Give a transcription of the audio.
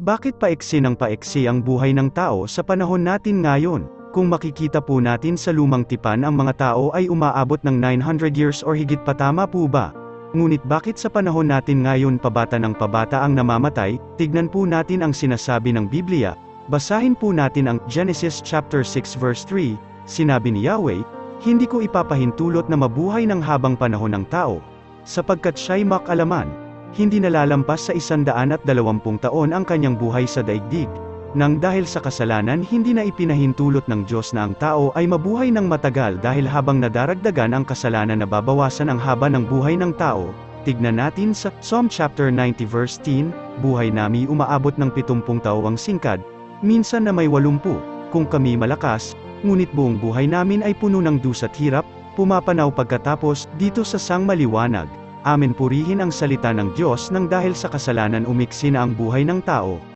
Bakit paiksi ng paiksi ang buhay ng tao sa panahon natin ngayon? Kung makikita po natin sa lumang tipan ang mga tao ay umaabot ng 900 years or higit pa, tama po ba? Ngunit bakit sa panahon natin ngayon pabata ng pabata ang namamatay? Tignan po natin ang sinasabi ng Biblia. Basahin po natin ang Genesis chapter 6 verse 3, sinabi ni Yahweh, "Hindi ko ipapahintulot na mabuhay ng habang panahon ng tao, sapagkat siya'y makalaman, hindi nalalampas sa 120 taon ang kanyang buhay sa daigdig." Nang dahil sa kasalanan hindi na ipinahintulot ng Diyos na ang tao ay mabuhay ng matagal dahil habang nadaragdagan ang kasalanan nababawasan ang haba ng buhay ng tao. Tignan natin sa Psalm chapter 90 verse 10, "Buhay nami umaabot ng 70 taong singkad, minsan na may 80, kung kami malakas, ngunit buong buhay namin ay puno ng dus at hirap, pumapanaw pagkatapos, dito sa sang maliwanag." Amen. Purihin ang salita ng Diyos. Nang dahil sa kasalanan umiksi na ang buhay ng tao,